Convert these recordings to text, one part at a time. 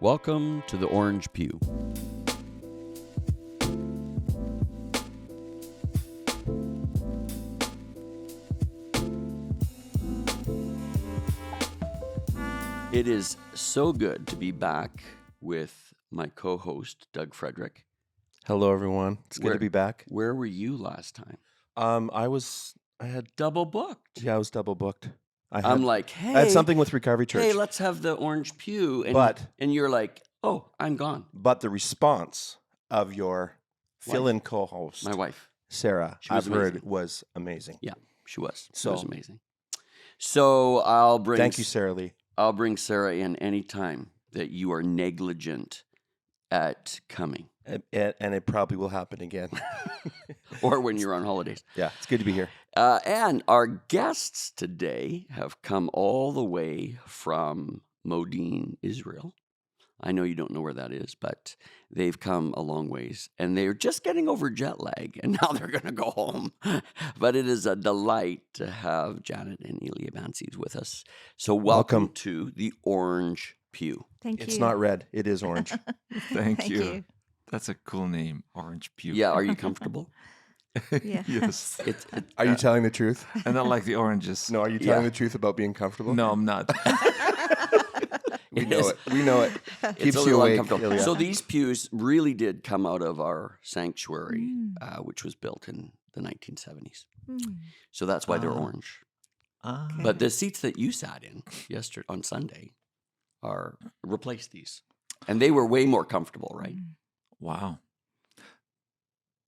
Welcome to the Orange Pew. It is so good to be back with my co-host, Doug Frederick. Hello, everyone. It's good to be back. Where were you last time? I had Double booked. Yeah, I was double booked. I'm like, hey. I had something with Recovery Church. Hey, let's have the Orange Pew. And you're like, oh, I'm gone. But the response of your fill-in co-host, My wife. Sarah, was I've heard amazing. was amazing. Yeah, she was. She So- was amazing. So I'll bring. Thank you, Sarah Lee. I'll bring Sarah in anytime that you are negligent at coming, And it probably will happen again. or when you're on holidays. Yeah, it's good to be here. And our guests today have come all the way from Modin, Israel. I know you don't know where that is, but they've come a long ways, and they're just getting over jet lag, and now they're going to go home. But it is a delight to have Janet and Ilya Bantseevs with us. So welcome to the Orange Pew. Thank you. It's not red. It is orange. Thank you. That's a cool name, Orange Pew. Yeah, are you comfortable? Yeah. Yes. Are you telling the truth? And I like the oranges. No, are you telling the truth about being comfortable? No, I'm not. We know it. We know it. It's Keeps a you little awake, uncomfortable. Ilya. So these pews really did come out of our sanctuary, which was built in the 1970s. So that's why they're orange. Okay. But the seats that you sat in yesterday on Sunday replaced these, and they were way more comfortable, right? Wow.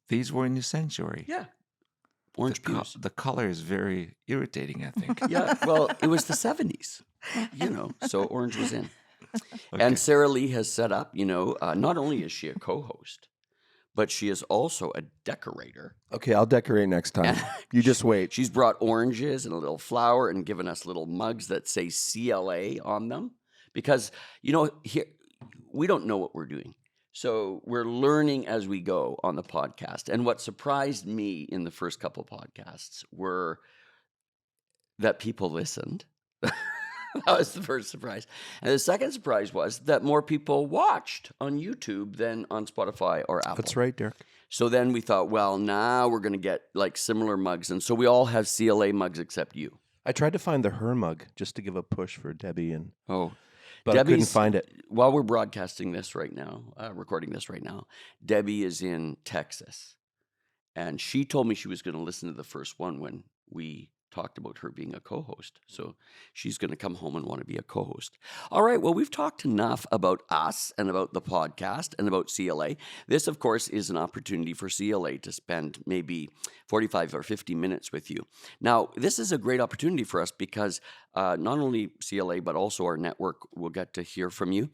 These were in the sanctuary. Yeah, orange pews. The color is very irritating, I think. Yeah, well, it was the 70s, so orange was in. Okay. And Sarah Lee has set up, not only is she a co-host, but she is also a decorator. Okay, I'll decorate next time. You just wait. She's brought oranges and a little flower and given us little mugs that say CLA on them. Because, here we don't know what we're doing. So we're learning as we go on the podcast. And what surprised me in the first couple podcasts were that people listened. That was the first surprise. And the second surprise was that more people watched on YouTube than on Spotify or Apple. That's right, Derek. So then we thought, well, now we're going to get like similar mugs. And so we all have CLA mugs except you. I tried to find the her mug just to give a push for Debbie, but I couldn't Debbie's- find it. While we're broadcasting this right now, recording this right now, Debbie is in Texas. And she told me she was going to listen to the first one when we talked about her being a co-host. So she's going to come home and want to be a co-host. All right, well, we've talked enough about us and about the podcast and about CLA. This, of course, is an opportunity for CLA to spend maybe 45 or 50 minutes with you. Now, this is a great opportunity for us because not only CLA, but also our network will get to hear from you.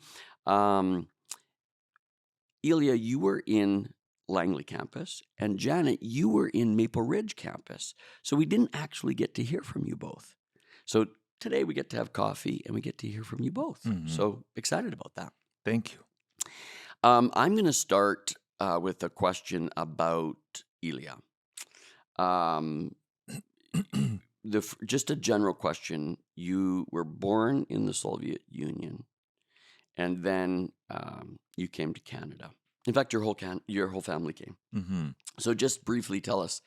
Ilya, you were in Langley campus, and Janet, you were in Maple Ridge campus. So we didn't actually get to hear from you both. So today we get to have coffee and we get to hear from you both. Mhm. So excited about that. Thank you. I'm going to start with a question about Ilya. Just a general question. You were born in the Soviet Union, and then you came to Canada. In fact, your whole family came. Hmm. So just briefly tell us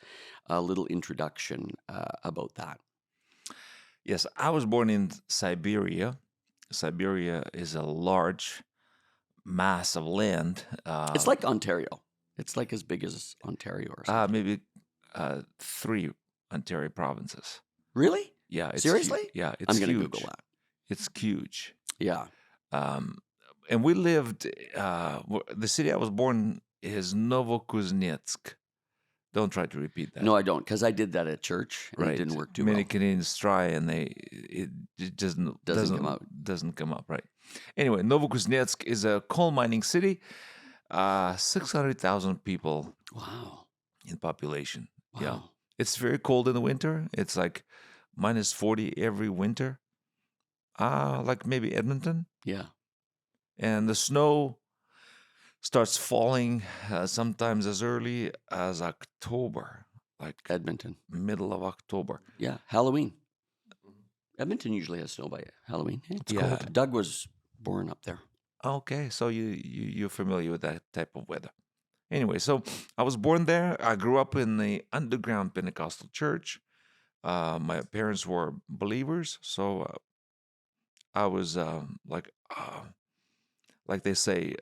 a little introduction about that. Yes, I was born in Siberia. Siberia is a large mass of land. It's like Ontario. It's like as big as Ontario or something. Maybe 3 Ontario provinces. Really? Yeah. It's Seriously? huge. Yeah, it's I'm going to huge. Google that. It's huge. Yeah. And we lived, the city I was born is Novokuznetsk. Don't try to repeat that. No, I don't, because I did that at church, and it didn't work too Many well. Canadians try, and it just Doesn't come out. Doesn't come up, right? Anyway, Novokuznetsk is a coal mining city. 600,000 people Wow. in population. Wow. Yeah, it's very cold in the winter. It's like minus 40 every winter. Like maybe Edmonton. Yeah. And the snow starts falling sometimes as early as October, like Edmonton. middle of October. Yeah. Halloween. Edmonton usually has snow by Halloween. Hey, it's Yeah. cold. Doug was born up there. Okay, so you're familiar with that type of weather. Anyway, so I was born there. I grew up in the underground Pentecostal church. My parents were believers, so I was like they say.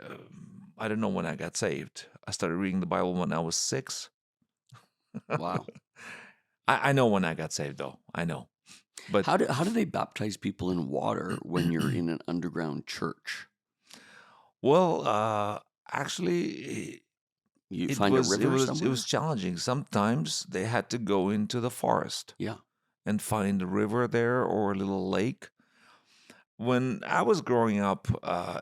I don't know when I got saved. I started reading the Bible when I was 6. Wow. I know when I got saved, though. I know, but How do they baptize people in water when you're in an underground church? well, actually, You it find a was it river was it somewhere? was challenging. Sometimes they had to go into the forest Yeah. and find a river there or a little lake. When I was growing up,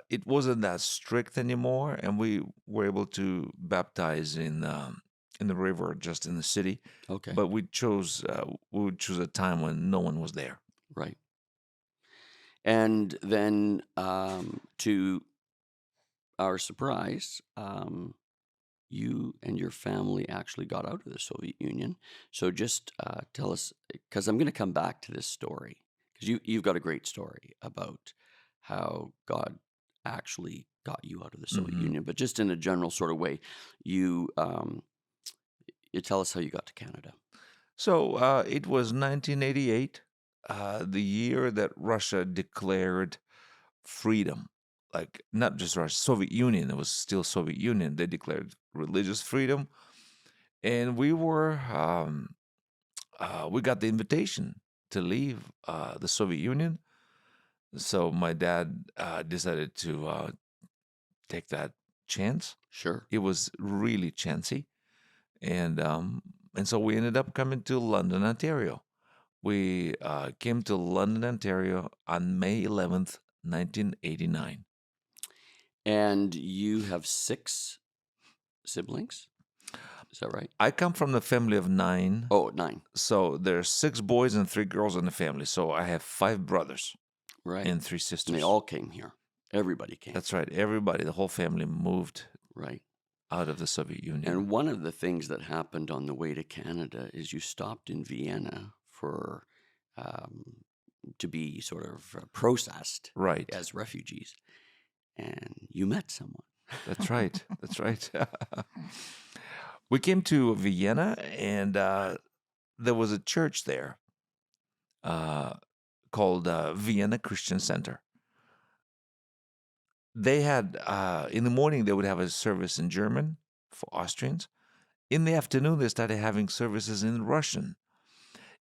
it wasn't that strict anymore, and we were able to baptize in the river, just in the city. Okay. But we would choose a time when no one was there. Right. And then, to our surprise, you and your family actually got out of the Soviet Union. So just tell us, because I'm going to come back to this story, because you've got a great story about how God actually got you out of the Soviet hmm Union. But just in a general sort of way, you you tell us how you got to Canada. So it was 1988, the year that Russia declared freedom. Like not just Russia, Soviet Union. It was still Soviet Union. They declared religious freedom, and we got the invitation to leave the Soviet Union. So my dad decided to take that chance. Sure. It was really chancy, and so we ended up coming to London, Ontario. We came to London, Ontario on May 11th, 1989. And you have 6 siblings? Is that right? I come from a family of 9. Oh, 9. So there's 6 boys and 3 girls in the family. So I have 5 brothers Right. and 3 And sisters. they all came here. Everybody came. That's right. Everybody, the whole family moved Right. out of the Soviet Union. And one of the things that happened on the way to Canada is you stopped in Vienna for to be sort of processed Right. as refugees, and you met someone. That's right. That's right. We came to Vienna, and there was a church there called Vienna Christian Center. They had, in the morning, they would have a service in German for Austrians. In the afternoon, they started having services in Russian.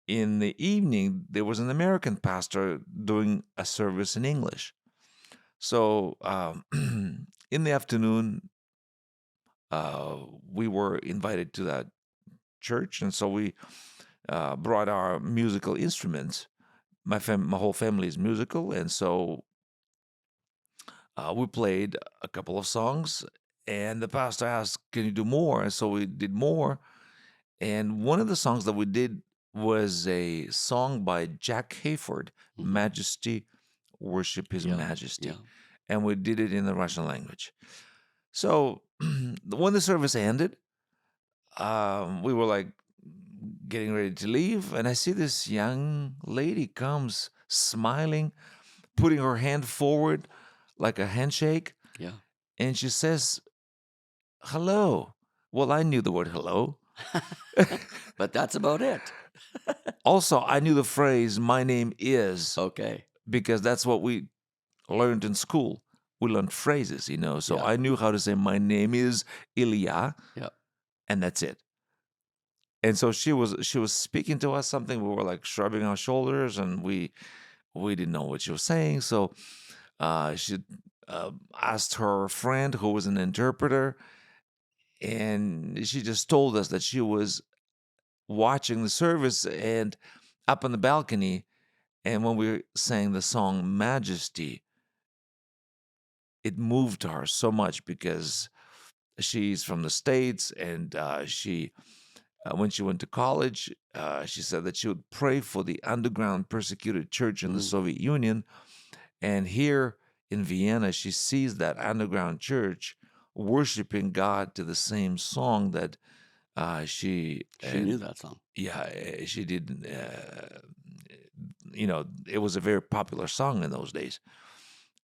In the evening, there was an American pastor doing a service in English. So in the afternoon, we were invited to that church, and so we brought our musical instruments. My whole family is musical, and so we played a couple of songs. And the pastor asked, "Can you do more?" And so we did more. And one of the songs that we did was a song by Jack Hayford, Mhm. "Majesty, Worship His Yeah, Majesty," yeah. and we did it in the Russian language. So when the service ended, we were like getting ready to leave, and I see this young lady comes smiling, putting her hand forward like a handshake, Yeah. and she says, "Hello." Well, I knew the word hello. But that's about it. Also, I knew the phrase, "My name is," Okay. because that's what we learned in school. We learned phrases, So Yeah. I knew how to say, "My name is Ilya," Yeah. and that's it. And so she was speaking to us something. We were like shrugging our shoulders, and we didn't know what she was saying. So she asked her friend, who was an interpreter, and she just told us that she was watching the service and up on the balcony. And when we sang the song "Majesty," it moved her so much because she's from the States, and when she went to college, she said that she would pray for the underground persecuted church in the Mhm. Soviet Union. And here in Vienna, she sees that underground church worshiping God to the same song that she She knew that song. she did. It was a very popular song in those days.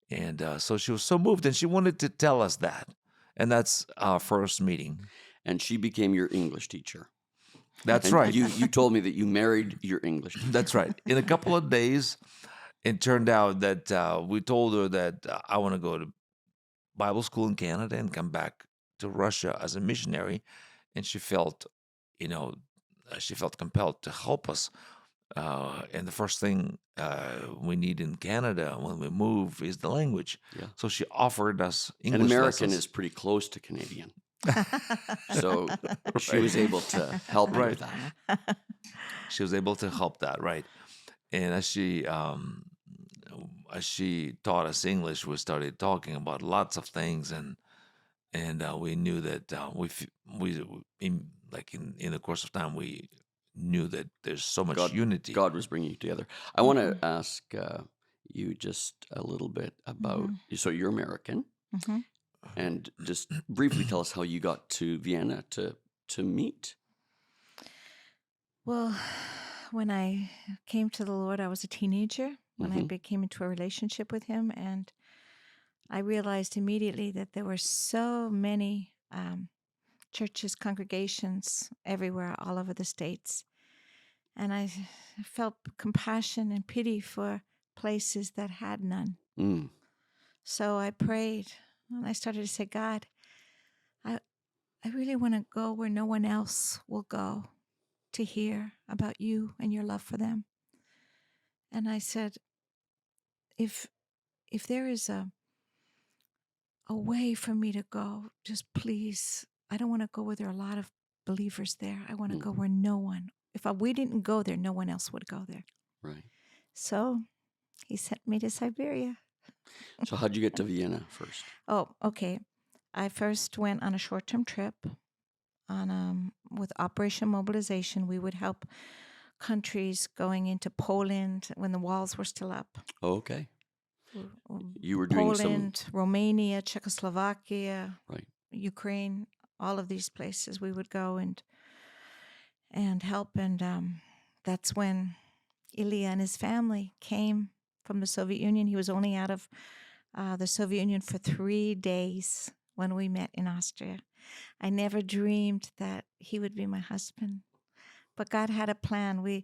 And so she was so moved, and she wanted to tell us that. And that's our first meeting. And she became your English teacher. That's And right. You told me that you married your English teacher. That's right. In a couple of days, it turned out that we told her that I want to go to Bible school in Canada and come back to Russia as a missionary. And she felt, she felt compelled to help us. And the first thing we need in Canada when we move is the language. Yeah. So she offered us English And American lessons. is pretty close to Canadian. So she was able to help you with that. She was able to help that, right? And as she taught us English, we started talking about lots of things, and we knew that in the course of time we knew that there's so much unity. God was bringing you together. I want to ask you just a little bit about. So you're American. And just briefly tell us how you got to Vienna to meet. Well, when I came to the Lord, I was a teenager when I came into a relationship with him. And I realized immediately that there were so many churches, congregations everywhere, all over the States. And I felt compassion and pity for places that had none. So I prayed. And I started to say, God, I really want to go where no one else will go to hear about you and your love for them. And I said, if there is a way for me to go, just please, I don't want to go where there are a lot of believers there. I want to go where no one, we didn't go there, no one else would go there. Right. So he sent me to Siberia. So how'd you get to Vienna first? Oh, okay. I first went on a short-term trip with Operation Mobilization. We would help countries going into Poland when the walls were still up. Oh, okay. You were doing Poland, Romania, Czechoslovakia, right, Ukraine, all of these places we would go and help. And that's when Ilya and his family came from the Soviet Union. He was only out of the Soviet Union for 3 days when we met in Austria. I never dreamed that he would be my husband. But God had a plan.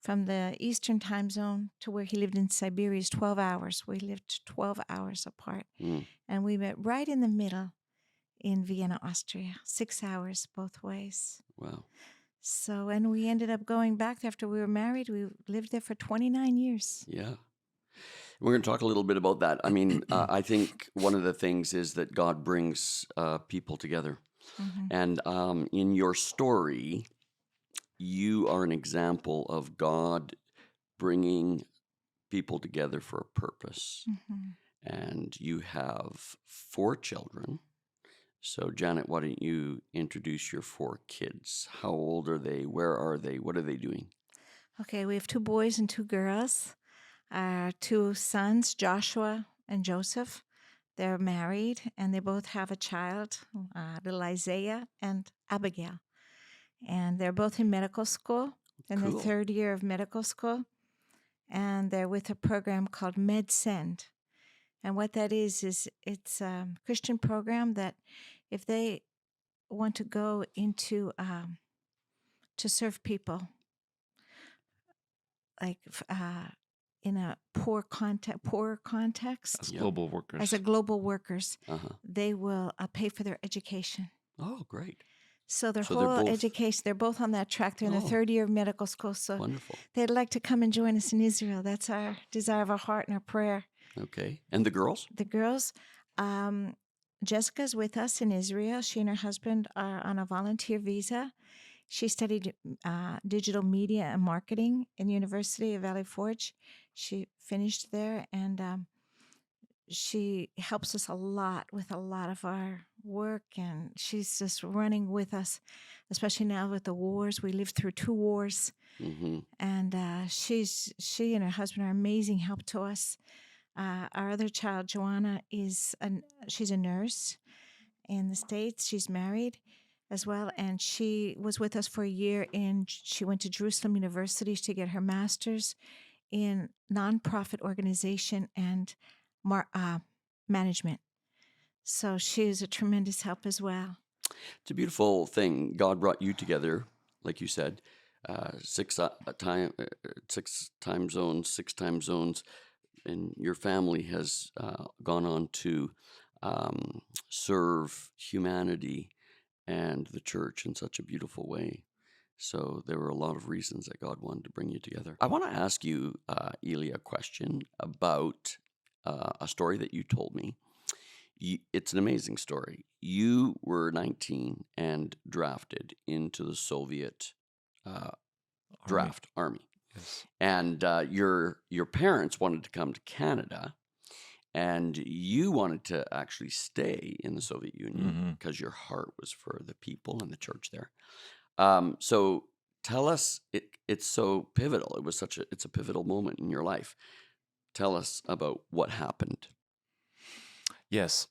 From the Eastern time zone to where he lived in Siberia is 12 hours. We lived 12 hours apart. And we met right in the middle in Vienna, Austria, 6 hours both ways. Wow. So, and we ended up going back after we were married. We lived there for 29 years. Yeah. We're going to talk a little bit about that. I mean, I think one of the things is that God brings people together. And in your story, you are an example of God bringing people together for a purpose. And you have 4 children. So, Janet, why don't you introduce your 4 kids? How old are they? Where are they? What are they doing? Okay, we have 2 boys and 2 girls. Our 2 sons, Joshua and Joseph, they're married, and they both have a child, little Isaiah and Abigail. And they're both in medical school, in their 3rd year of medical school. And they're with a program called MedSend. And what that is it's a Christian program that if they want to go into to serve people, like in a poor context, as global workers, as a global workers, they will pay for their education. Oh, great! So their whole education, they're both on that track. They're in their 3rd year of medical school. So wonderful. They'd like to come and join us in Israel. That's our desire of our heart and our prayer. Okay. And the girls? The girls, Jessica's with us in Israel. She and her husband are on a volunteer visa. She studied digital media and marketing in the University of Valley Forge. She finished there, and she helps us a lot with a lot of our work, and she's just running with us, especially now with the wars. We lived through 2 wars, and she and her husband are amazing help to us. Our other child, Joanna, she's a nurse in the States. She's married as well, and she was with us for a year. She went to Jerusalem University to get her master's in nonprofit organization and management. So she is a tremendous help as well. It's a beautiful thing. God brought you together, like you said, six time zones, 6 time zones, and your family has gone on to serve humanity and the church in such a beautiful way. So there were a lot of reasons that God wanted to bring you together. I want to ask you, Iyla, a question about a story that you told me. It's an amazing story. You were 19 and drafted into the Soviet draft army. Yes. And your parents wanted to come to Canada, and you wanted to actually stay in the Soviet Union because your heart was for the people and the church there. So tell us, it's so pivotal. It's a pivotal moment in your life. Tell us about what happened. Yes.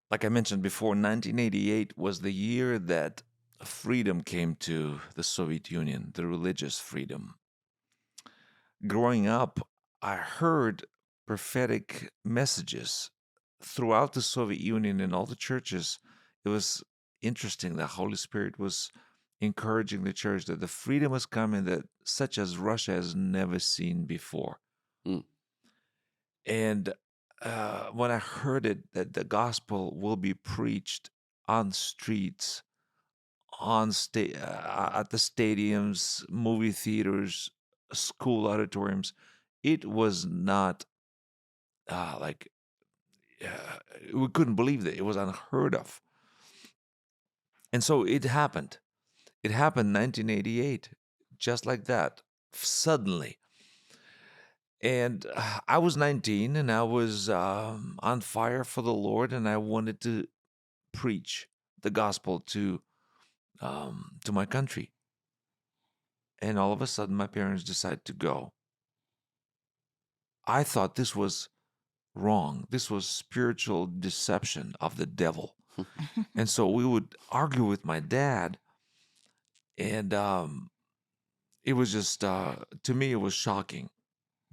Like I mentioned before, 1988 was the year that freedom came to the Soviet Union, the religious freedom. Growing up, I heard prophetic messages throughout the Soviet Union and all the churches. It was interesting. The Holy Spirit was encouraging the church that the freedom was coming that such as Russia has never seen before. Mm. And when I heard it, that the gospel will be preached on streets, at the stadiums, movie theaters, school auditoriums, it was not we couldn't believe that. It was unheard of. And so it happened. It happened 1988, just like that, suddenly. And I was 19 and I was on fire for the Lord, and I wanted to preach the gospel to my country. And all of a sudden, my parents decided to go. I thought this was wrong. This was spiritual deception of the devil. And so we would argue with my dad, and it was just to me it was shocking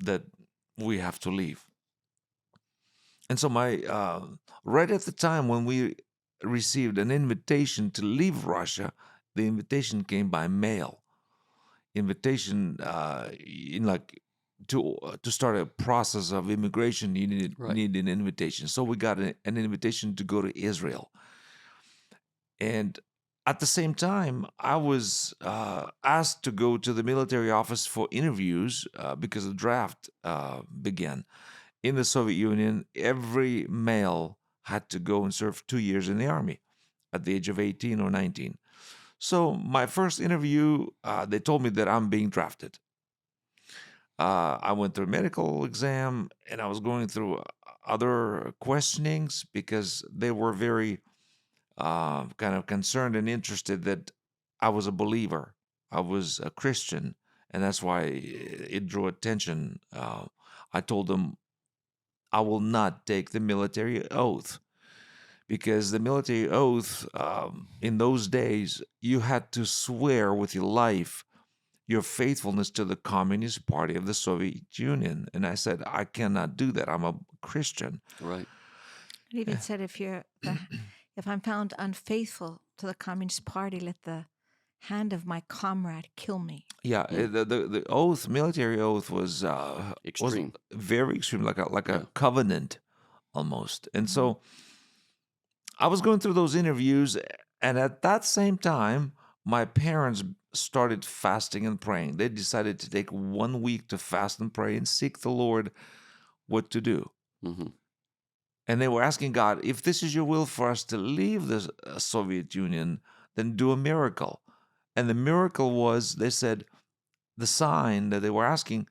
that we have to leave. And so my right at the time when we received an invitation to leave Russia, the invitation came by mail. Invitation in like to start a process of immigration, you need an invitation. So we got an invitation to go to Israel. And at the same time, I was asked to go to the military office for interviews because the draft began. In the Soviet Union, every male had to go and serve 2 years in the army at the age of 18 or 19. So my first interview, they told me that I'm being drafted. I went through a medical exam, and I was going through other questionings because they were very kind of concerned and interested that I was a believer. I was a Christian, and that's why it drew attention. I told them I will not take the military oath, because the military oath in those days, you had to swear with your life your faithfulness to the Communist Party of the Soviet Union. And I said, I cannot do that. I'm a Christian. Right. It even said, if I'm found unfaithful to the Communist Party, let the hand of my comrade kill me. Yeah, the oath, military oath, was extreme, was very extreme, like a covenant almost. And so I was going through those interviews, and at that same time, my parents started fasting and praying. They decided to take 1 week to fast and pray and seek the Lord what to do. Mm-hmm. And they were asking God, if this is your will for us to leave the Soviet Union, then do a miracle. And the miracle was, they said, the sign that they were asking,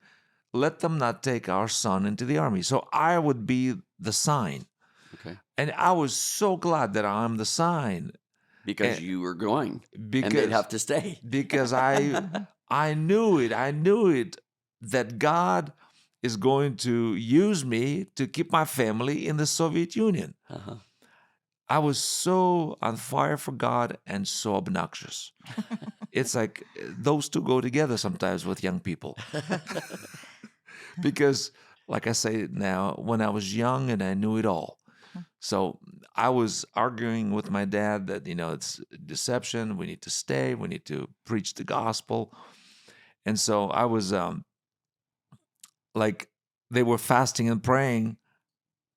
let them not take our son into the army. So I would be the sign. Okay. And I was so glad that I'm the sign. Because you were going, and they'd have to stay. Because I knew it, that God is going to use me to keep my family in the Soviet Union. Uh-huh. I was so on fire for God and so obnoxious. It's like those two go together sometimes with young people. Because like I say now, when I was young and I knew it all. So I was arguing with my dad that, it's deception. We need to stay. We need to preach the gospel. And so I was like, they were fasting and praying.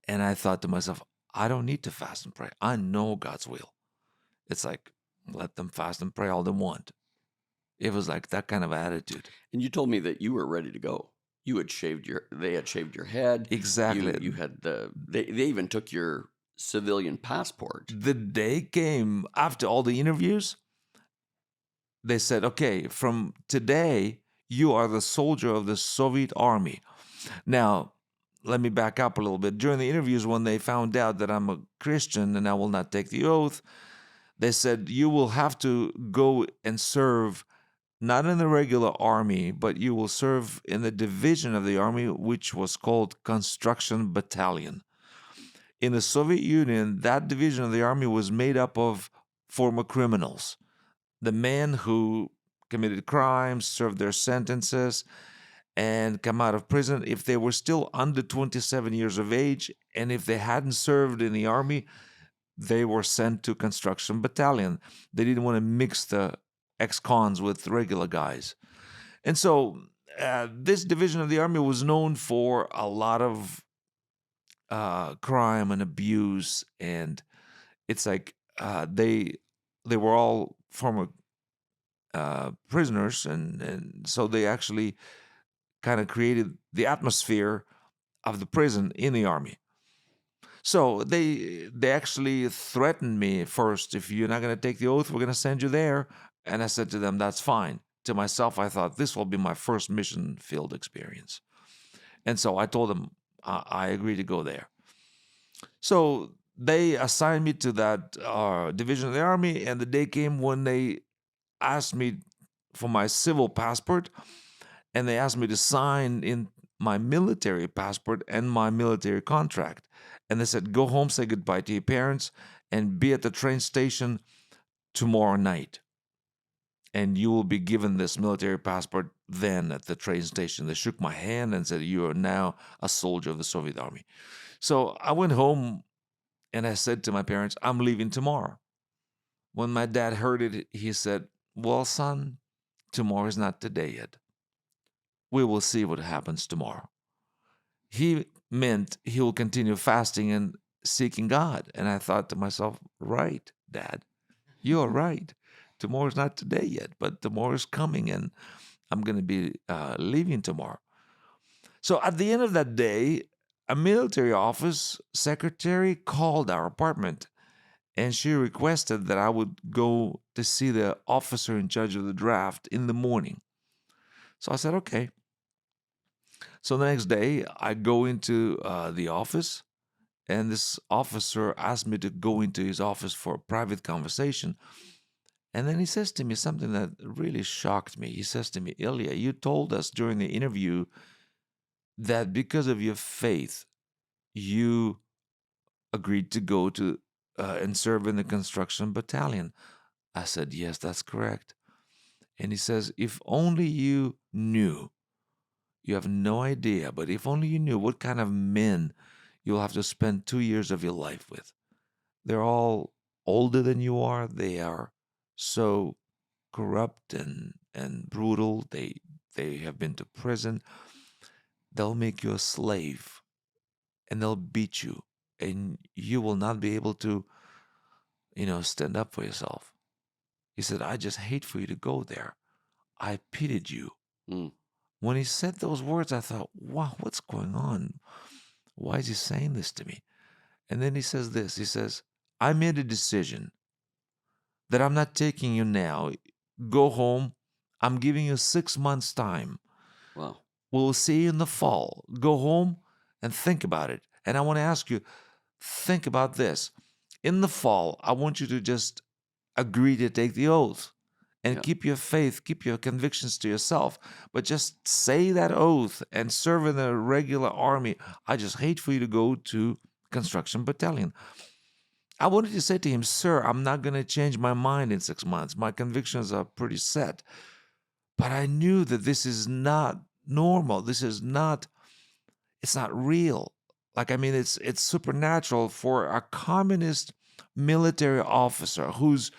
And I thought to myself, I don't need to fast and pray. I know God's will. It's like, let them fast and pray all they want. It was like that kind of attitude. And you told me that you were ready to go. They had shaved your head. Exactly. You had they even took your civilian passport. The day came after all the interviews. They said, okay, from today, you are the soldier of the Soviet army. Now, let me back up a little bit. During the interviews, when they found out that I'm a Christian and I will not take the oath, they said, you will have to go and serve not in the regular army, but you will serve in the division of the army, which was called Construction Battalion. In the Soviet Union, that division of the army was made up of former criminals. The men who committed crimes, served their sentences, and come out of prison, if they were still under 27 years of age, and if they hadn't served in the army, they were sent to Construction Battalion. They didn't want to mix the ex-cons with regular guys. And so this division of the army was known for a lot of crime and abuse, and it's like they were all former prisoners, and so they actually kind of created the atmosphere of the prison in the army. So they actually threatened me first, if you're not going to take the oath, we're going to send you there. And I said to them, that's fine. To myself, I thought this will be my first mission field experience. And so I told them I agree to go there. So they assigned me to that division of the army, and the day came when they asked me for my civil passport, and they asked me to sign in my military passport and my military contract. And they said, go home, say goodbye to your parents, and be at the train station tomorrow night. And you will be given this military passport then at the train station. They shook my hand and said, you are now a soldier of the Soviet army. So I went home and I said to my parents, I'm leaving tomorrow. When my dad heard it, he said, well, son, tomorrow is not today yet. We will see what happens tomorrow. He meant he will continue fasting and seeking God. And I thought to myself, right, Dad, you're right. Tomorrow's not today yet, but tomorrow's coming, and I'm going to be leaving tomorrow. So at the end of that day, a military office secretary called our apartment, and she requested that I would go to see the officer in charge of the draft in the morning. So I said, okay. So the next day, I go into the office, and this officer asked me to go into his office for a private conversation. And then he says to me something that really shocked me. He says to me, Ilya, you told us during the interview that because of your faith, you agreed to go to and serve in the construction battalion. I said, yes, that's correct. And he says, if only you knew, you have no idea, but if only you knew what kind of men you'll have to spend 2 years of your life with. They're all older than you are. They are so corrupt and brutal. They have been to prison. They'll make you a slave, and they'll beat you, and you will not be able to, stand up for yourself. He said, I just hate for you to go there. I pitied you. Mm. When he said those words, I thought, wow, what's going on? Why is he saying this to me? And then he says this. He says, I made a decision that I'm not taking you now. Go home. I'm giving you 6 months' time. Wow. We'll see you in the fall. Go home and think about it. And I want to ask you, think about this. In the fall, I want you to just agree to take the oath and keep your faith, keep your convictions to yourself. But just say that oath and serve in the regular army. I just hate for you to go to construction battalion. I wanted to say to him, sir, I'm not going to change my mind in 6 months. My convictions are pretty set. But I knew that this is not normal. This is not, it's not real. Like, I mean, it's supernatural for a communist military officer whose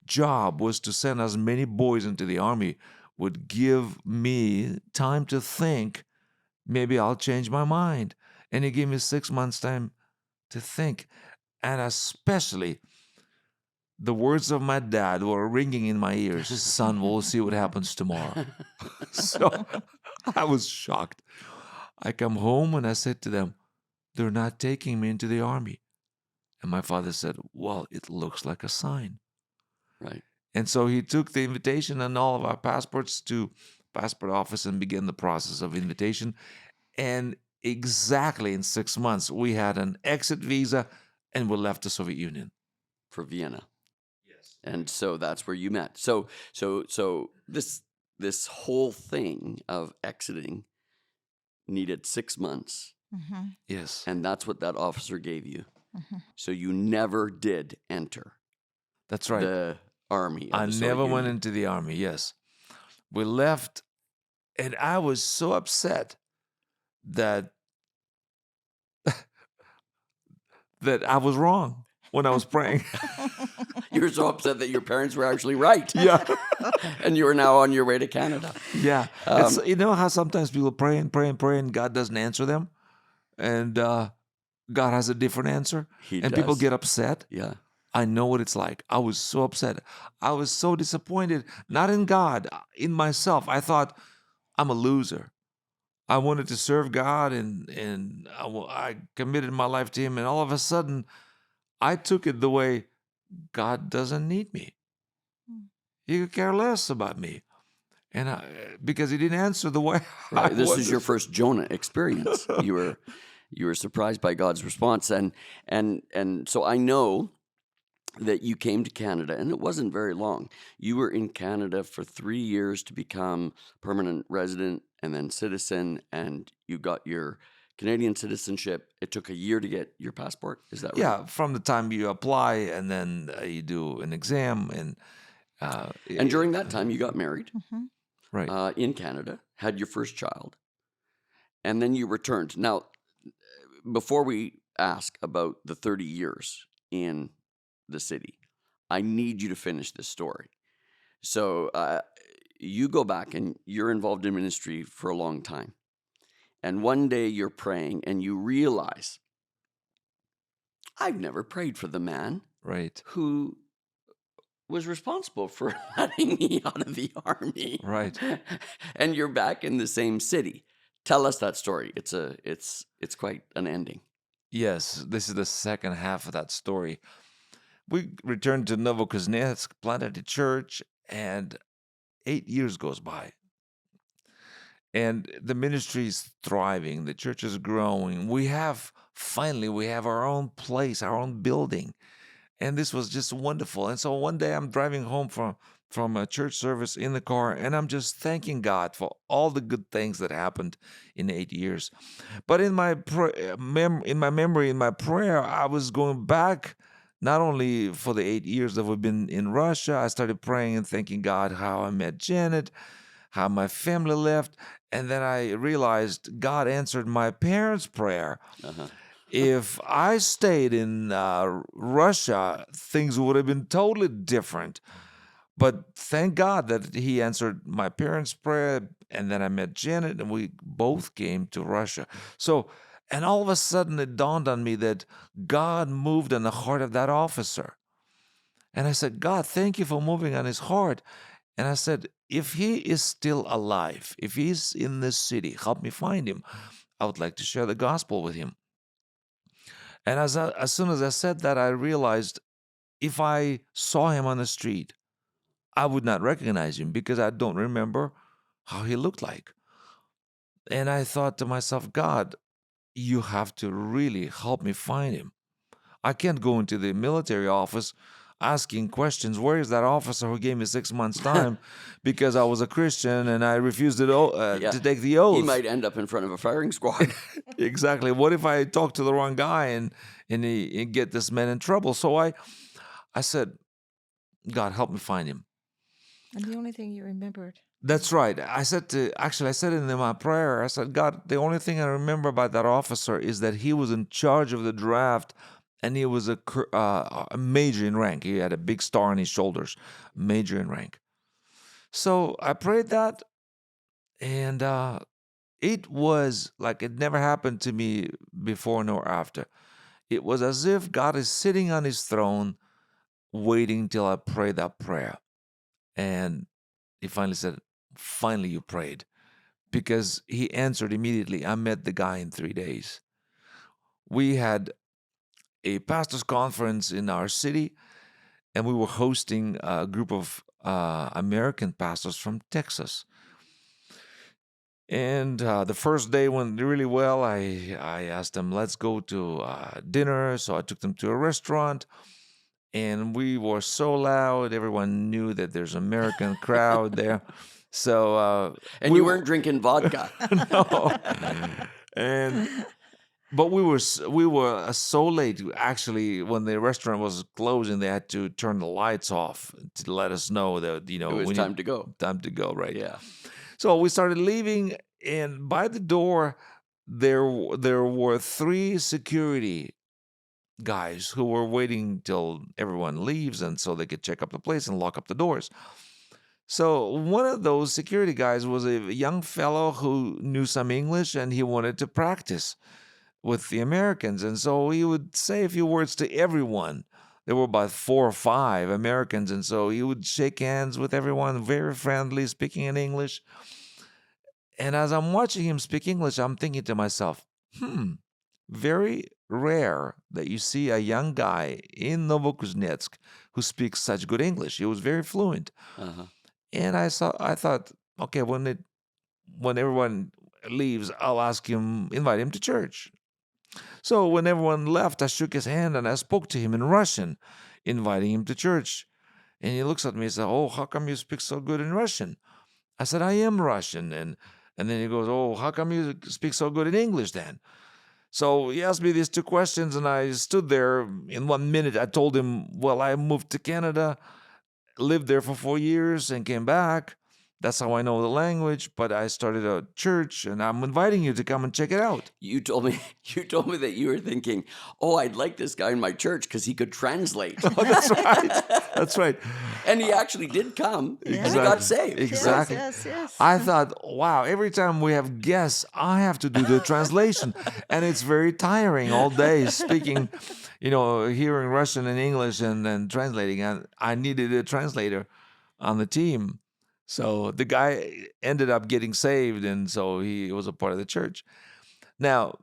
job was to send as many boys into the army would give me time to think, maybe I'll change my mind. And he gave me 6 months time to think. And especially the words of my dad were ringing in my ears. Son, we'll see what happens tomorrow. So I was shocked. I come home and I said to them, they're not taking me into the army. And my father said, well, it looks like a sign. Right. And so he took the invitation and all of our passports to passport office and began the process of invitation. And exactly in 6 months, we had an exit visa and we left the Soviet Union. For Vienna. Yes. And so that's where you met. So this whole thing of exiting needed 6 months. Mm-hmm. Yes. And that's what that officer gave you. Mm-hmm. So you never did enter That's right. the army. Of I the Soviet never went Union. into the army, yes. We left, and I was so upset that that I was wrong when I was praying. You were so upset that your parents were actually right. Yeah. And you were now on your way to Canada. Yeah. It's, you know how sometimes people pray and pray and pray and God doesn't answer them? And God has a different answer? He and people does. get upset? Yeah. I know what it's like. I was so upset. I was so disappointed, not in God, in myself. I thought, I'm a loser. I wanted to serve God, and I committed my life to Him, and all of a sudden, I took it the way God doesn't need me. He could care less about me, and because He didn't answer the way I This wanted. is your first Jonah experience. You were surprised by God's response, and so I know that you came to Canada, and it wasn't very long. You were in Canada for 3 years to become permanent resident and then citizen, and you got your Canadian citizenship. It took a year to get your passport. Is that right? Yeah, from the time you apply and then you do an exam, And during that time, you got married Mm-hmm. right. in Canada, had your first child, and then you returned. Now, before we ask about the 30 years in the city, I need you to finish this story. So you go back and you're involved in ministry for a long time. And one day you're praying and you realize, I've never prayed for the man Right. who was responsible for letting me out of the army. Right. And you're back in the same city. Tell us that story. It's quite an ending. Yes, this is the second half of that story. We returned to Novokuznetsk, planted a church, and 8 years goes by. And the ministry is thriving. The church is growing. Finally, we have our own place, our own building. And this was just wonderful. And so one day I'm driving home from a church service in the car, and I'm just thanking God for all the good things that happened in 8 years. But in my memory, in my prayer, I was going back not only for the 8 years that we've been in Russia. I started praying and thanking God how I met Janet, how my family left, and then I realized God answered my parents' prayer. Uh-huh. If I stayed in Russia, things would have been totally different. But thank God that He answered my parents' prayer, and then I met Janet, and we both came to Russia. So, and all of a sudden it dawned on me that God moved in the heart of that officer. And I said, God, thank you for moving on his heart. And I said, if he is still alive, if he's in this city, help me find him. I would like to share the gospel with him. And as soon as I said that, I realized if I saw him on the street, I would not recognize him because I don't remember how he looked like. And I thought to myself, God, you have to really help me find him. I can't go into the military office asking questions. Where is that officer who gave me 6 months' time because I was a Christian and I refused to take the oath? He might end up in front of a firing squad. Exactly. What if I talk to the wrong guy and he get this man in trouble? So I said, God, help me find him. And the only thing you remembered. That's right. I said in my prayer, I said, God, the only thing I remember about that officer is that he was in charge of the draft, and he was a major in rank. He had a big star on his shoulders, major in rank. So I prayed that, and it was like it never happened to me before nor after. It was as if God is sitting on his throne, waiting till I pray that prayer. And he finally said, finally you prayed. Because he answered immediately. I met the guy in 3 days. We had a pastors' conference in our city, and we were hosting a group of American pastors from Texas. And the first day went really well. I asked them, let's go to dinner. So I took them to a restaurant. And we were so loud, everyone knew that there's an American crowd there. So and you weren't drinking vodka. No. But we were so late. Actually, when the restaurant was closing, they had to turn the lights off to let us know that it was time to go. Time to go, right? Yeah. So we started leaving, and by the door, there were 3 security guys who were waiting till everyone leaves, and so they could check up the place and lock up the doors. So one of those security guys was a young fellow who knew some English, and he wanted to practice with the Americans. And so he would say a few words to everyone. There were about 4 or 5 Americans, and so he would shake hands with everyone, very friendly, speaking in English. And as I'm watching him speak English, I'm thinking to myself, very rare that you see a young guy in Novokuznetsk who speaks such good English. He was very fluent. Uh-huh. And I thought, okay, when everyone leaves, I'll invite him to church. So when everyone left, I shook his hand and I spoke to him in Russian, inviting him to church. And he looks at me and says, oh, how come you speak so good in Russian? I said, I am Russian. And then he goes, oh, how come you speak so good in English then? So he asked me these 2 questions, and I stood there. In 1 minute, I told him, well, I moved to Canada, lived there for 4 years, and came back. That's how I know the language, but I started a church, and I'm inviting you to come and check it out. You told me that you were thinking, oh, I'd like this guy in my church because he could translate. Oh, that's right. That's right. And he actually did come, Yeah. and he got saved. Exactly. Yes. I thought, wow, every time we have guests, I have to do the translation. And it's very tiring all day speaking, hearing Russian and English and then translating. And I needed a translator on the team. So the guy ended up getting saved, and so he was a part of the church. Now,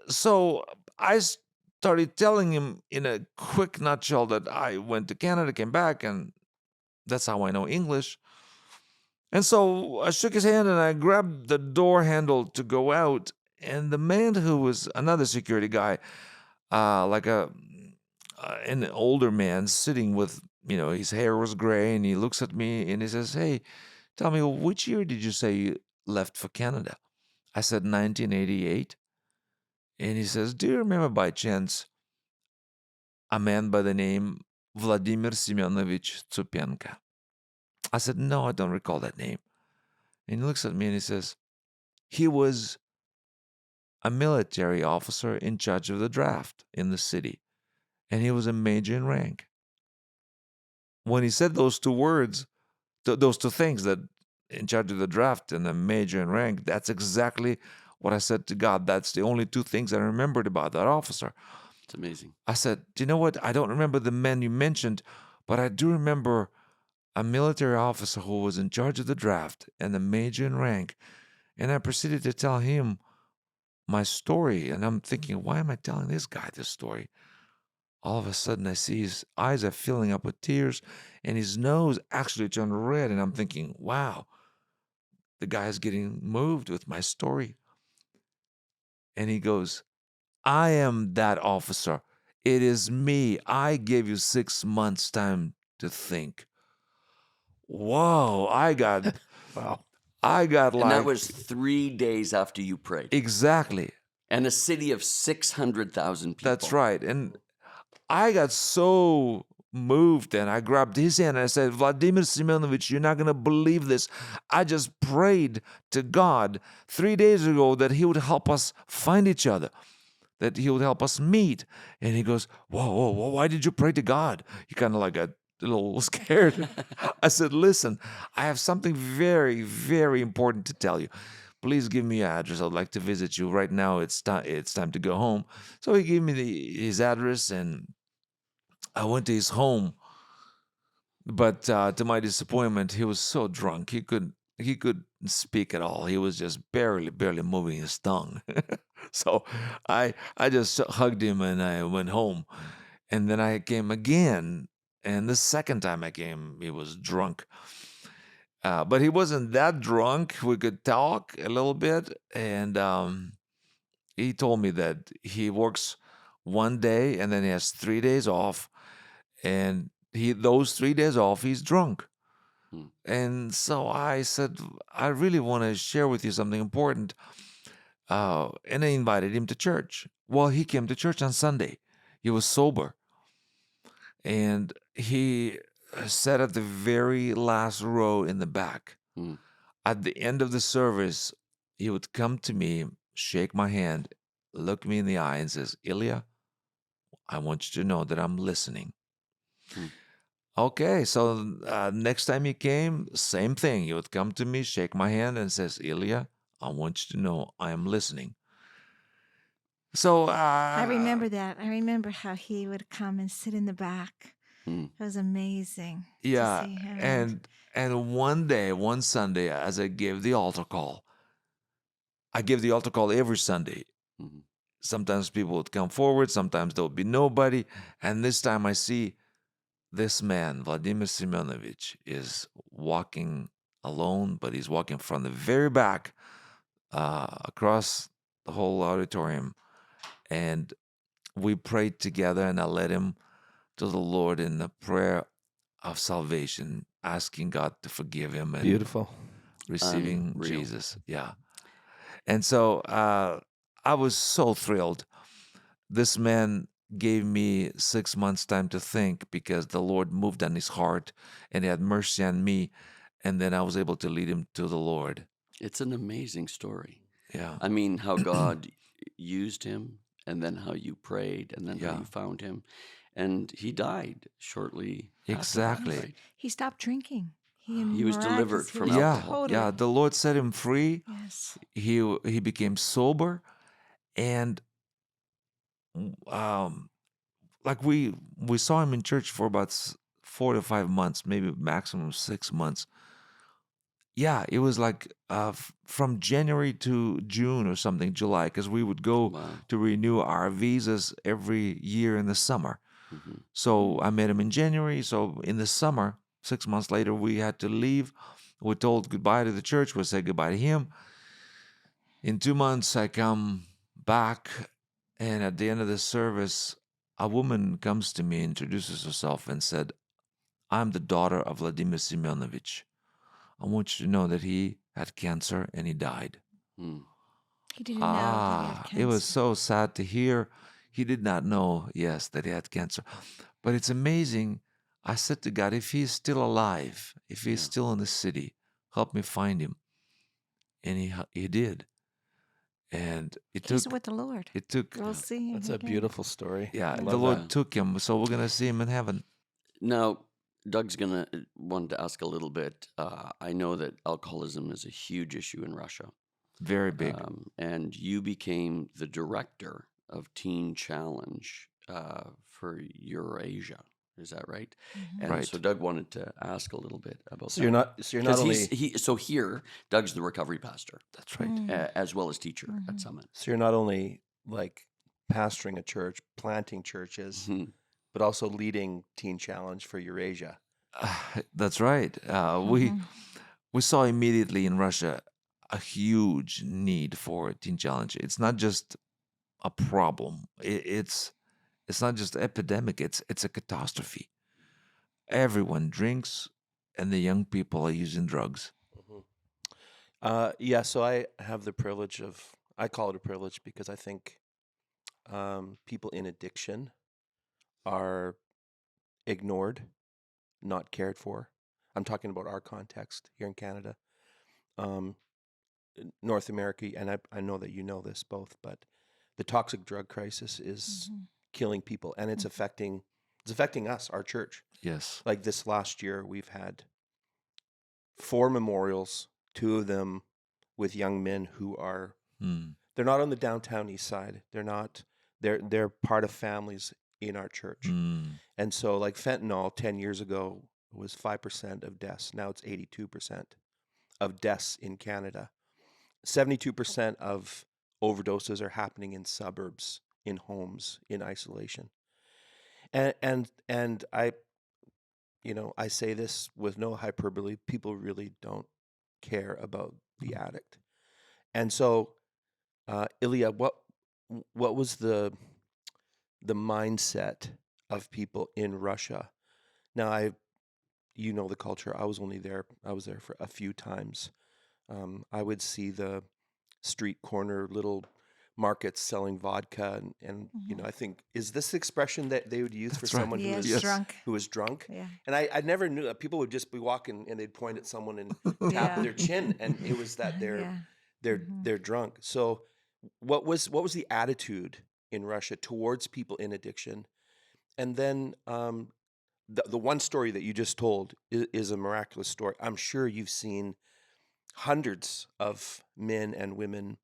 so I started telling him in a quick nutshell that I went to Canada, came back, and that's how I know English. And so I shook his hand and I grabbed the door handle to go out, and the man who was another security guy, an older man sitting with, his hair was gray, and he looks at me and he says, hey, tell me, which year did you say you left for Canada? I said 1988. And he says, do you remember by chance a man by the name Vladimir Semyonovich Tsupenko? I said, no, I don't recall that name. And he looks at me and he says, he was a military officer in charge of the draft in the city. And he was a major in rank. When he said those 2 words, those 2 things, that in charge of the draft and a major in rank, that's exactly what I said to God. That's the only 2 things I remembered about that officer. It's amazing. I said, do you know what? I don't remember the men you mentioned, but I do remember a military officer who was in charge of the draft and a major in rank. And I proceeded to tell him my story. And I'm thinking, why am I telling this guy this story? All of a sudden, I see his eyes are filling up with tears, and his nose actually turned red. And I'm thinking, wow, the guy's getting moved with my story. And he goes, I am that officer. It is me. I gave you 6 months' time to think. Whoa, Wow. I got And that was 3 days after you prayed. Exactly. And a city of 600,000 people. That's right. And I got so moved, and I grabbed his hand and I said, Vladimir Semyonovich, you're not going to believe this. I just prayed to God 3 days ago that he would help us find each other, that he would help us meet. And he goes, whoa, why did you pray to God? He kind of like got a little scared. I said, listen, I have something very, very important to tell you. Please give me your address. I'd like to visit you. Right now, it's time to go home. So he gave me his address, and I went to his home. But to my disappointment, he was so drunk he couldn't speak at all. He was just barely moving his tongue. So I just hugged him and I went home. And then I came again. And the second time I came, he was drunk. But he wasn't that drunk. We could talk a little bit. And he told me that he works one day and then he has 3 days off. And those 3 days off, he's drunk. And so I said, I really want to share with you something important. And I invited him to church. Well, he came to church on Sunday. He was sober. And he sat at the very last row in the back. At the end of the service, he would come to me, shake my hand, look me in the eye and says, Ilya, I want you to know that I'm listening. Okay, so next time he came, same thing. He would come to me, shake my hand, and says, Ilya, I want you to know I am listening. So I remember that. I remember how he would come and sit in the back. It was amazing to see him. And one Sunday, as I gave the altar call, I give the altar call every Sunday. Sometimes people would come forward, sometimes there would be nobody. And this time I see this man, Vladimir Semyonovich, is walking alone, but he's walking from the very back across the whole auditorium. And we prayed together, and I led him to the Lord in the prayer of salvation, asking God to forgive him and beautiful, receiving Jesus. Yeah. And so I was so thrilled. This man gave me 6 months time to think, because the Lord moved on his heart and he had mercy on me. And then I was able to lead him to the Lord. It's an amazing story. Yeah. I mean, how God used him, and then how you prayed, and then how you found him. And he died shortly Exactly. after that, right? He stopped drinking. He was delivered from alcohol. Yeah, the Lord set him free. Yes. He became sober, and like we saw him in church for about 4 to 5 months, maybe maximum 6 months. Yeah, it was like from January to June or something, July, because we would go to renew our visas every year in the summer. So I met him in January. So in the summer, 6 months later, we had to leave. We told goodbye to the church. We said goodbye to him. In 2 months, I come back, and at the end of the service, a woman comes to me, introduces herself, and said, I'm the daughter of Vladimir Semyonovich. I want you to know that he had cancer and he died. He didn't know that he had cancer. It was so sad to hear. He did not know, yes, that he had cancer. But it's amazing. I said to God, if he's still alive, if he's still in the city, help me find him. And he did. And He's with the Lord. It took. We'll see him That's again. a beautiful story. Yeah, the Lord took him, so we're gonna see him in heaven. Now, Doug's wanted to ask a little bit. I know that alcoholism is a huge issue in Russia. Very big. And you became the director of Teen Challenge for Eurasia. Is that right? And Right. so Doug wanted to ask a little bit about So that. you're not only Here, Doug's the recovery pastor. That's right. As well as teacher at Summit. So you're not only like pastoring a church, planting churches, but also leading Teen Challenge for Eurasia. That's right. We saw immediately in Russia a huge need for Teen Challenge. It's not just a problem. It's not just an epidemic. It's a catastrophe. Everyone drinks, and the young people are using drugs. So I have the privilege I call it a privilege because I think people in addiction are ignored, not cared for. I'm talking about our context here in Canada. North America, and I know that you know this both, but the toxic drug crisis is killing people, and it's affecting us, our church. Yes. Like this last year, we've had 4 memorials, 2 of them with young men who are they're not on the downtown east side. They're part of families in our church. And so like fentanyl 10 years ago was 5% of deaths. Now it's 82% of deaths in Canada. 72% of overdoses are happening in suburbs, in homes, in isolation. And I say this with no hyperbole. People really don't care about the addict. And so, Ilya, what was the mindset of people in Russia? Now, you know the culture. I was there for a few times. I would see the street corner little markets selling vodka, and I think, is this the expression that they would use for That's right. someone Yes, drunk. who was drunk? Yeah. And I never knew that people would just be walking and they'd point at someone and tap Yeah. their chin, and it was that they're drunk. So what was the attitude in Russia towards people in addiction? And then the one story that you just told is a miraculous story. I'm sure you've seen hundreds of men and women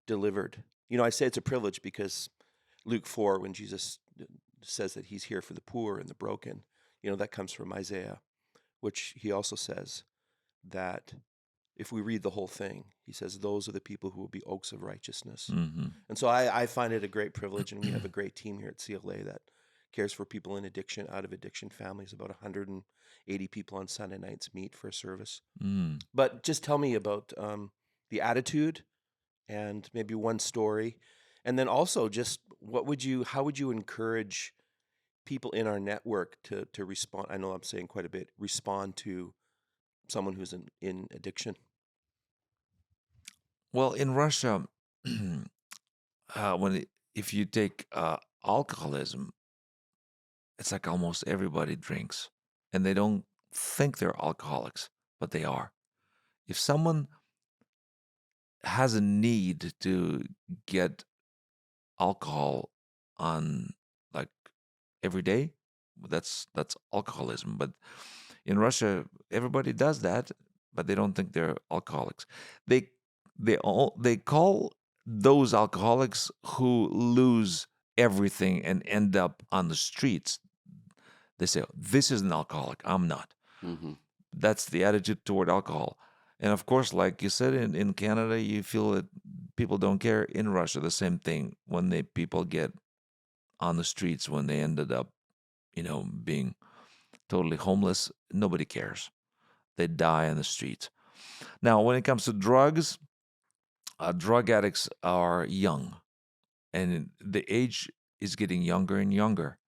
delivered. I say it's a privilege because Luke 4, when Jesus says that he's here for the poor and the broken, that comes from Isaiah, which he also says that if we read the whole thing, he says, those are the people who will be oaks of righteousness. And so I find it a great privilege, and we have a great team here at CLA that cares for people in addiction, out of addiction families. About 180 people on Sunday nights meet for a service. But just tell me about the attitude and maybe one story. And then also just how would you encourage people in our network to respond? I know I'm saying quite a bit, respond to someone who's in addiction. Well, in Russia, if you take alcoholism, it's like almost everybody drinks, and they don't think they're alcoholics, but they are. If someone has a need to get alcohol on like every day, that's alcoholism. But in Russia, everybody does that, but they don't think they're alcoholics. They call those alcoholics who lose everything and end up on the streets. They say, "This is an alcoholic. I'm not." That's the attitude toward alcohol. And of course, like you said, in Canada, you feel that people don't care. In Russia, the same thing. When people get on the streets, when they ended up, being totally homeless, nobody cares. They die on the streets. Now, when it comes to drugs, drug addicts are young, and the age is getting younger and younger.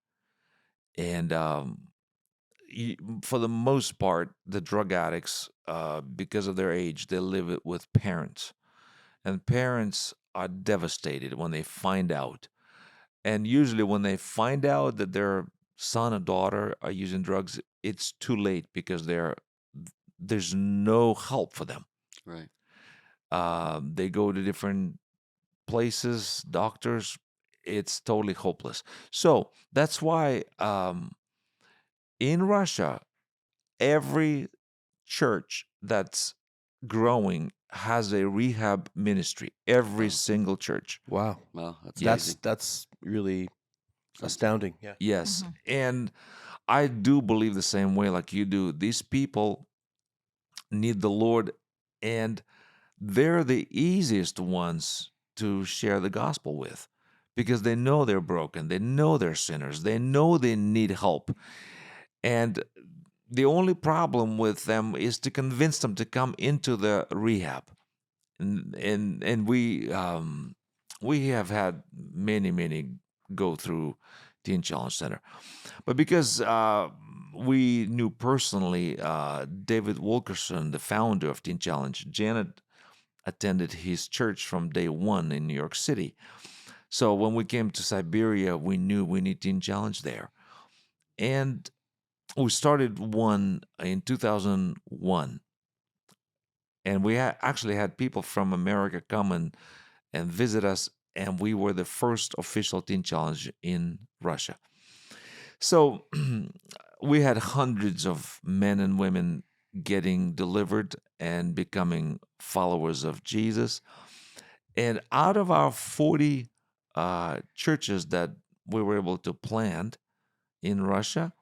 And for the most part, the drug addicts, because of their age, they live it with parents. And parents are devastated when they find out. And usually when they find out that their son or daughter are using drugs, it's too late because there's no help for them. Right. They go to different places, doctors. It's totally hopeless. So that's why in Russia, every church that's growing has a rehab ministry. Every single church. Wow. Well, that's Yes. amazing. That's really astounding. Yeah. Yes. And I do believe the same way like you do. These people need the Lord, and they're the easiest ones to share the gospel with because they know they're broken. They know they're sinners. They know they need help. And the only problem with them is to convince them to come into the rehab. And we have had many go through Teen Challenge Center. But because we knew personally David Wilkerson, the founder of Teen Challenge, Janet attended his church from day one in New York City. So when we came to Siberia, we knew we need Teen Challenge there. And we started one in 2001. And we actually had people from America come and visit us. And we were the first official Teen Challenge in Russia. So we had hundreds of men and women getting delivered and becoming followers of Jesus. And out of our 40 churches that we were able to plant in Russia,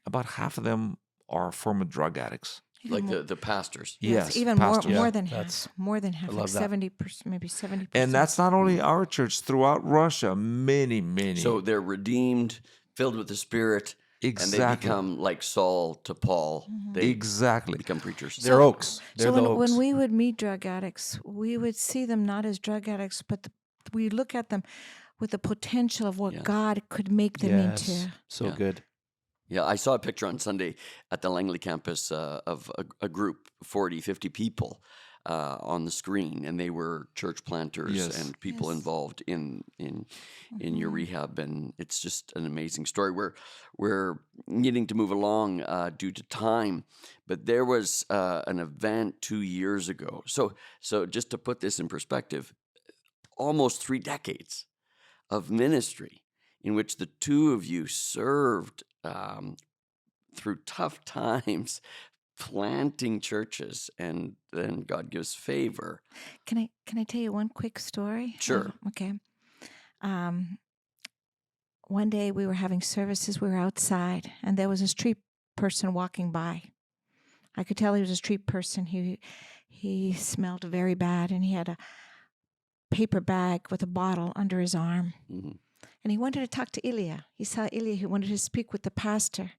about half of them are former drug addicts. Like the pastors. Yes, even pastors. more Yeah, than that's- half. More than half, I like love that. 70%, maybe 70%. And that's not only our church, throughout Russia, many. So they're redeemed, filled with the Spirit, and they Exactly. become like Saul to Paul. They Exactly. become preachers. They're oaks. They're so the oaks. when we would meet drug addicts, we would see them not as drug addicts, but we look at them with the potential of what Yeah. God could make them Yes. into. So Yeah. good. Yeah, I saw a picture on Sunday at the Langley campus of a group, 40, 50 people on the screen, and they were church planters Yes. and people Yes. involved in your rehab, and it's just an amazing story. We're needing to move along due to time, but there was an event 2 years ago. So just to put this in perspective, almost 3 decades of ministry in which the two of you served through tough times, planting churches, and then God gives favor. Can I tell you one quick story? Sure. Okay. One day we were having services. We were outside, and there was a street person walking by. I could tell he was a street person. He smelled very bad, and he had a paper bag with a bottle under his arm. Mhm. And he wanted to talk to Ilya. He saw Ilya. He wanted to speak with the pastor.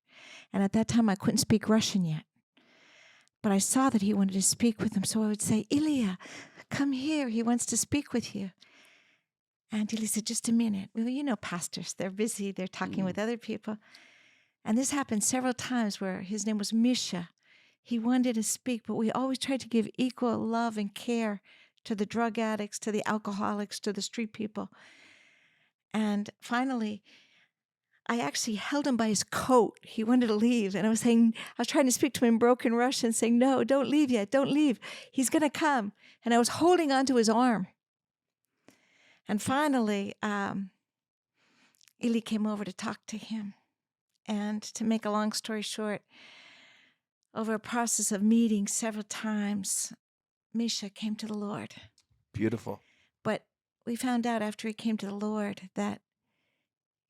And at that time, I couldn't speak Russian yet. But I saw that he wanted to speak with him. So I would say, Ilya, come here. He wants to speak with you. And Ilya said, just a minute. Well, you know, pastors, they're busy. They're talking with other people. And this happened several times where his name was Misha. He wanted to speak, but we always tried to give equal love and care to the drug addicts, to the alcoholics, to the street people. And finally, I actually held him by his coat. He wanted to leave. And I was trying to speak to him in broken Russian, saying, no, don't leave yet. Don't leave. He's going to come. And I was holding onto his arm. And finally, Ilya came over to talk to him. And to make a long story short, over a process of meeting several times, Misha came to the Lord. Beautiful. But we found out after he came to the Lord that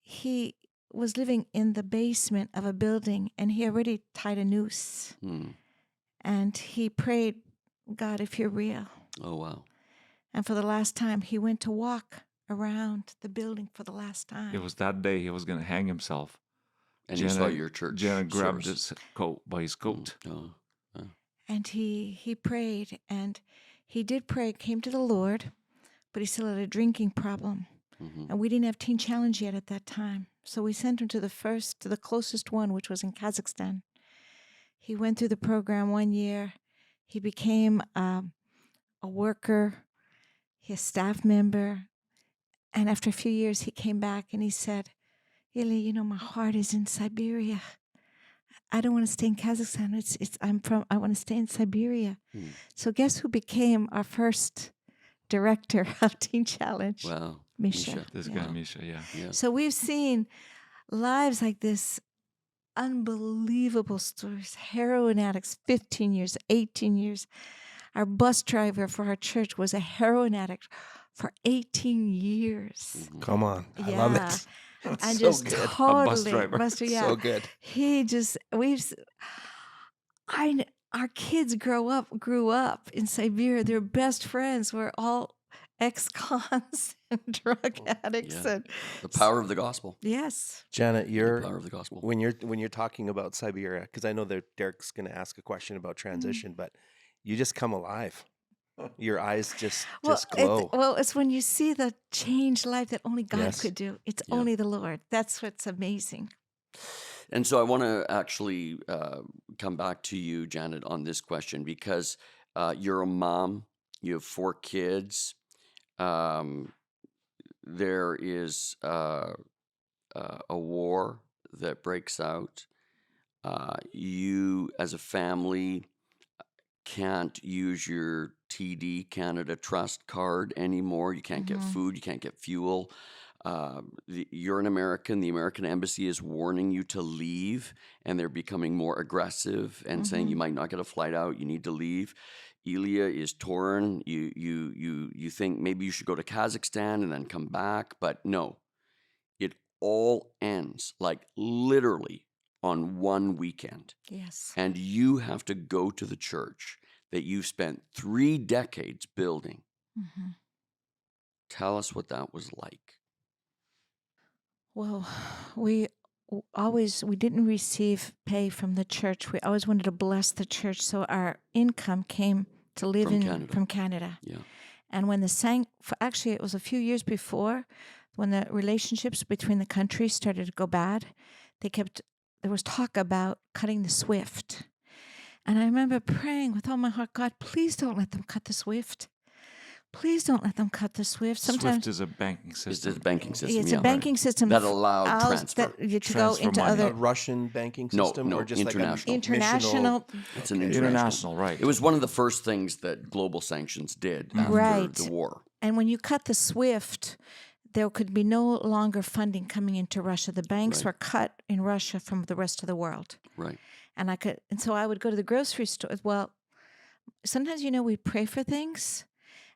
he was living in the basement of a building, and he already tied a noose. Mm. And he prayed, God, if you're real. Oh, wow. And for the last time, he went to walk around the building for the last time. It was that day he was going to hang himself. And you saw your church Janet grabbed service. his coat by his coat. Oh. And he prayed, and he did pray, came to the Lord, but he still had a drinking problem. Mhm. And we didn't have Teen Challenge yet at that time. So we sent him to the closest one, which was in Kazakhstan. He went through the program 1 year. He became a worker, a staff member. And after a few years, he came back and he said, Ilya, you know, my heart is in Siberia. I don't want to stay in Kazakhstan. I want to stay in Siberia. Hmm. So guess who became our first director of Teen Challenge? Wow. Misha. This Yeah. guy, Misha, yeah. Yeah. So we've seen lives like this, unbelievable stories. Heroin addicts, 15 years, 18 years. Our bus driver for our church was a heroin addict for 18 years. Mhm. Come on. I Yeah. love it. And so just good. totally, driver. yeah. So good. Our kids grew up in Siberia. Their best friends were all ex-cons and drug addicts. Yeah. And The power of the gospel. yes. Janet, The power of the gospel. when you're talking about Siberia, because I know that Derek's going to ask a question about transition, but you just come alive. Your eyes just glow. It's when you see the changed life that only God Yes. could do. It's Yeah. only the Lord. That's what's amazing. And so I want to actually come back to you, Janet, on this question because you're a mom. You have 4 kids. There is a war that breaks out. You, as a family, can't use your TD Canada Trust card anymore. You can't get food. You can't get fuel. You're an American. The American embassy is warning you to leave, and they're becoming more aggressive and saying you might not get a flight out. You need to leave. Ilya is torn. You think maybe you should go to Kazakhstan and then come back, but no. It all ends like literally on one weekend. Yes. And you have to go to the church that you've spent 3 decades building. Tell us what that was like. Well, we didn't receive pay from the church. We always wanted to bless the church, so our income came to live from Canada. Yeah. And when actually it was a few years before, when the relationships between the countries started to go bad, there was talk about cutting the SWIFT. And I remember praying with all my heart, God, please don't let them cut the SWIFT. Please don't let them cut the SWIFT. SWIFT is a banking system. It's a banking system. It's a banking system that allowed transfer. to go Transfer into money. other A Russian banking system, no, or just international. like international. It's an International, right. It was one of the first things that global sanctions did after Right. the war. And when you cut the SWIFT, there could be no longer funding coming into Russia. The banks Right. were cut in Russia from the rest of the world. Right. And so I would go to the grocery store. Well, sometimes, we pray for things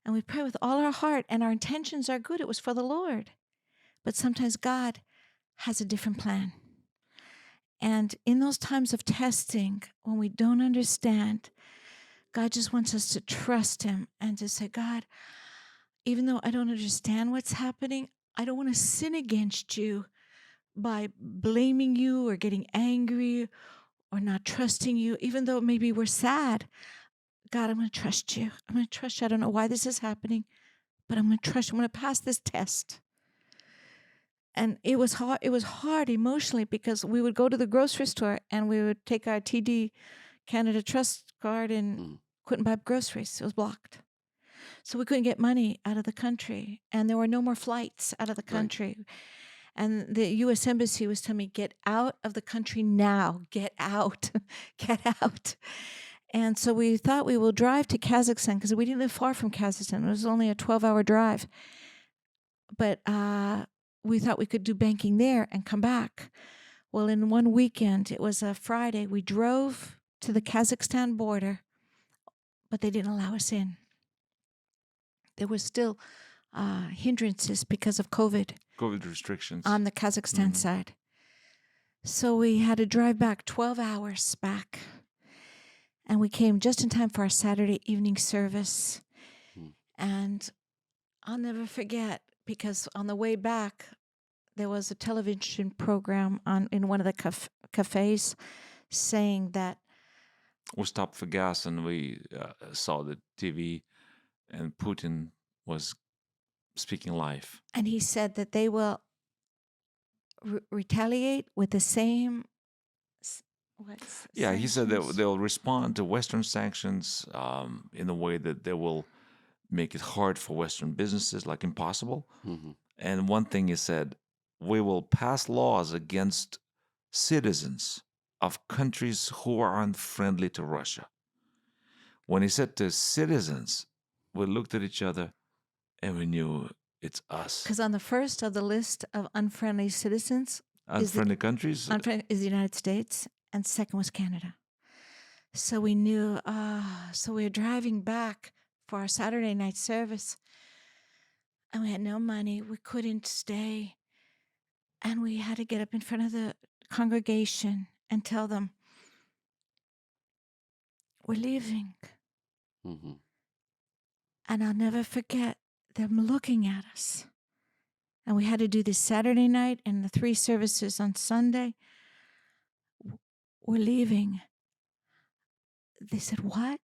and we pray with all our heart and our intentions are good. It was for the Lord. But sometimes God has a different plan. And in those times of testing, when we don't understand, God just wants us to trust Him and to say, God, even though I don't understand what's happening, I don't want to sin against you by blaming you or getting angry or not trusting you, even though maybe we're sad. God, I'm going to trust you. I'm going to trust you. I don't know why this is happening, but I'm going to trust you. I'm going to pass this test. And it was hard. It was hard emotionally because we would go to the grocery store and we would take our TD Canada Trust card and couldn't buy groceries. It was blocked. So we couldn't get money out of the country. And there were no more flights out of the country. Right. And the U.S. Embassy was telling me, get out of the country now. Get out. Get out. And so we thought we will drive to Kazakhstan because we didn't live far from Kazakhstan. It was only a 12-hour drive. But we thought we could do banking there and come back. Well, in one weekend, it was a Friday, we drove to the Kazakhstan border, but they didn't allow us in. There was still hindrances because of COVID. COVID restrictions. On the Kazakhstan side. So we had to drive back 12 hours back. And we came just in time for our Saturday evening service. And I'll never forget, because on the way back, there was a television program in one of the cafes saying that we stopped for gas and we saw the TV and Putin was speaking live. And he said that they will retaliate with the same... Yeah, he said that they'll respond to Western sanctions in a way that they will make it hard for Western businesses, like impossible. And one thing he said, we will pass laws against citizens of countries who are unfriendly to Russia. When he said to citizens, we looked at each other and we knew it's us. Because on the first of the list of unfriendly citizens, unfriendly countries, is the United States, and second was Canada. So we knew, so we were driving back for our Saturday night service, and we had no money. We couldn't stay, and we had to get up in front of the congregation and tell them, we're leaving. And I'll never forget them looking at us. And we had to do this Saturday night and the 3 services on Sunday. We're leaving. They said, what?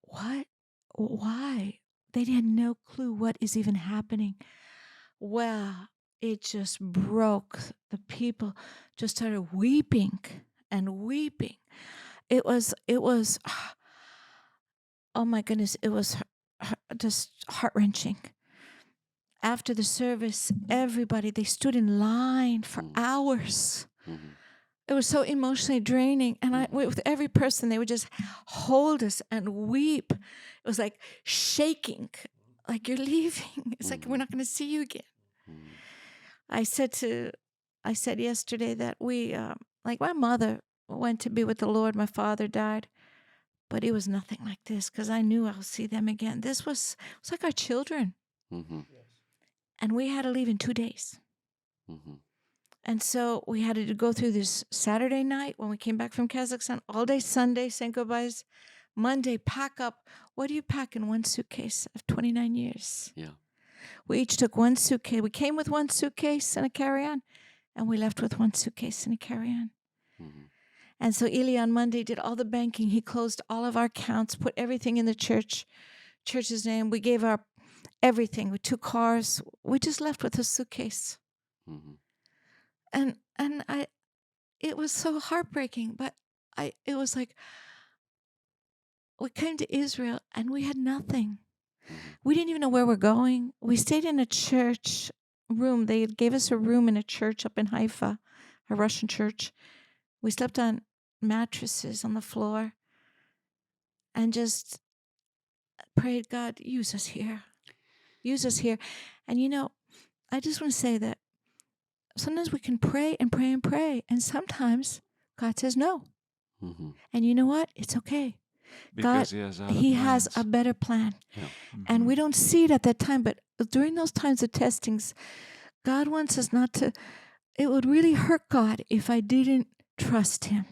What? Why? They had no clue what is even happening. Well, it just broke. The people just started weeping and weeping. It was, oh my goodness, it was just heart-wrenching. After the service, everybody, they stood in line for hours Mhm. It was so emotionally draining. And Mhm. with every person, they would just hold us and weep. It was like shaking, like you're leaving. It's like we're Mhm. not going to see you again. Mhm. I said yesterday that like my mother went to be with the Lord. My father died, but it was nothing like this because I knew I'll see them again. It was like our children, Mhm. and we had to leave in 2 days. Mhm. And so we had to go through this Saturday night when we came back from Kazakhstan, all day Sunday, saying goodbyes. Monday, pack up. What do you pack in one suitcase of 29 years? Yeah. We each took one suitcase. We came with one suitcase and a carry-on, and we left with one suitcase and a carry-on. Mhm. And so Ilya on Monday did all the banking. He closed all of our accounts, put everything in the church's name. We gave our everything with 2 cars. We just left with a suitcase. Mhm. And it was so heartbreaking, but it was like we came to Israel and we had nothing. Mhm. We didn't even know where we're going. We stayed in a church room. They gave us a room in a church up in Haifa, a Russian church. We slept on mattresses on the floor and just prayed, God, use us here. Use us here. And I just want to say that sometimes we can pray and pray and pray. And sometimes God says no. Mhm. And you know what? It's okay. God, Because he has other He has plans. a better plan. Yeah. And Mhm. we don't see it at that time. But during those times of testings, God wants us not to. It would really hurt God if I didn't trust Him.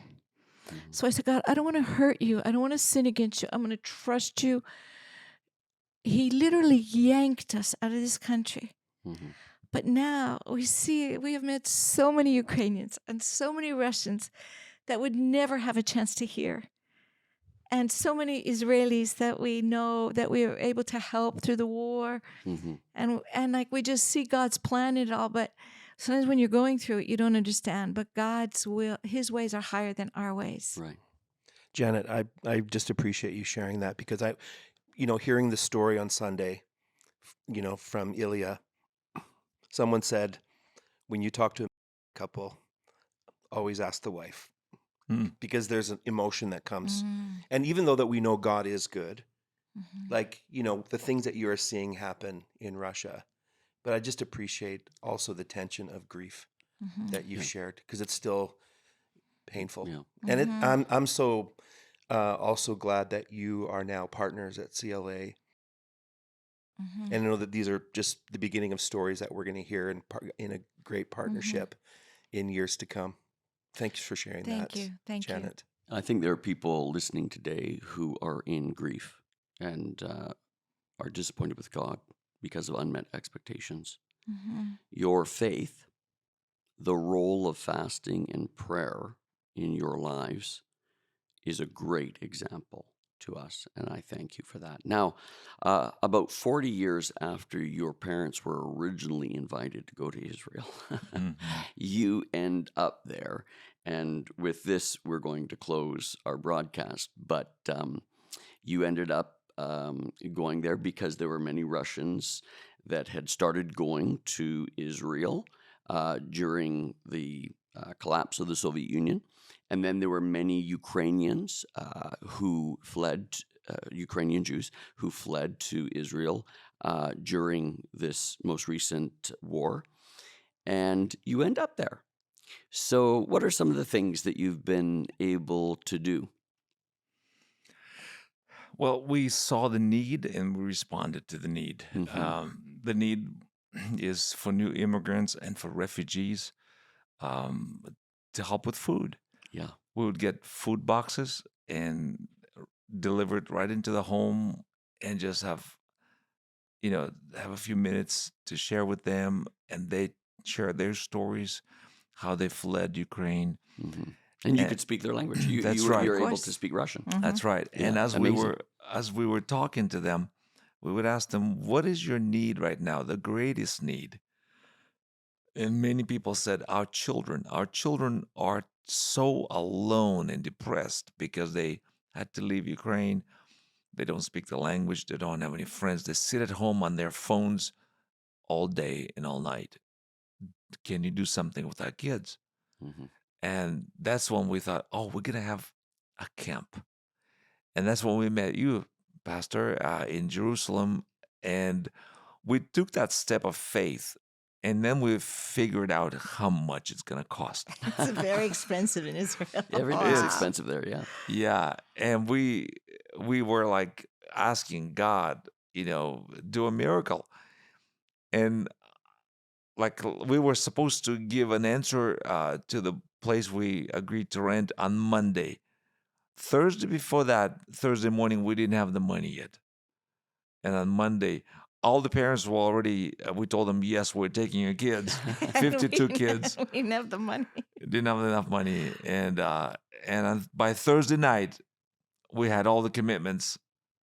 Mhm. So I said, God, I don't want to hurt you. I don't want to sin against you. I'm going to trust you. He literally yanked us out of this country. Mhm. But now we have met so many Ukrainians and so many Russians that would never have a chance to hear. And so many Israelis that we know that we were able to help through the war. Mhm. And like we just see God's plan in it all. But sometimes when you're going through it, you don't understand. But God's will, His ways are higher than our ways. Right. Janet, I just appreciate you sharing that because hearing the story on Sunday, from Ilya, someone said, when you talk to a couple, always ask the wife Mm. because there's an emotion that comes. Mm, And even though that we know God is good, mhm, like, the things that you are seeing happen in Russia, but I just appreciate also the tension of grief mhm, that you've Yeah. shared because it's still painful. Yeah. And mhm, I'm so also glad that you are now partners at CLA. mhm, And I know that these are just the beginning of stories that we're going to hear in a great mhm. partnership in years to come. Thanks for sharing Thank that, you. Thank you. Janet. I think there are people listening today who are in grief and are disappointed with God because of unmet expectations. Mhm, Your faith, the role of fasting and prayer in your lives, is a great example to us, and I thank you for that. Now, about 40 years after your parents were originally invited to go to Israel, Mhm. you end up there. And with this, we're going to close our broadcast. But you ended up going there because there were many Russians that had started going to Israel during the collapse of the Soviet Union. And then there were many Ukrainians who fled, Ukrainian Jews who fled to Israel during this most recent war. And you end up there. So, what are some of the things that you've been able to do? Well, we saw the need and we responded to the need. Mhm. The need is for new immigrants and for refugees um, to help with food. Yeah. We would get food boxes and deliver it right into the home and just have a few minutes to share with them, and they share their stories, how they fled Ukraine. Mhm. And you And could speak their language. You that's you were right. you're Of able to course. speak Russian. Mhm. That's right. And Yeah, amazing. as we were talking to them, we would ask them, "What is your need right now? The greatest need?" And many people said, "Our children. Our children are so alone and depressed because they had to leave Ukraine. They don't speak the language. They don't have any friends. They sit at home on their phones all day and all night. Can you do something with our kids?" Mhm. And that's when we thought, oh, we're going to have a camp. And that's when we met you, Pastor, in Jerusalem. And we took that step of faith. And then we figured out how much it's going to cost. It's very expensive in Israel. Every day is Wow. expensive there, yeah. Yeah. And we were like asking God, do a miracle. And like we were supposed to give an answer to the place we agreed to rent on Monday. Thursday morning, we didn't have the money yet. And on Monday, all the parents were already, we told them, yes, we're taking your kids, 52 kids. We didn't have the money. Didn't have enough money. And by Thursday night, we had all the commitments.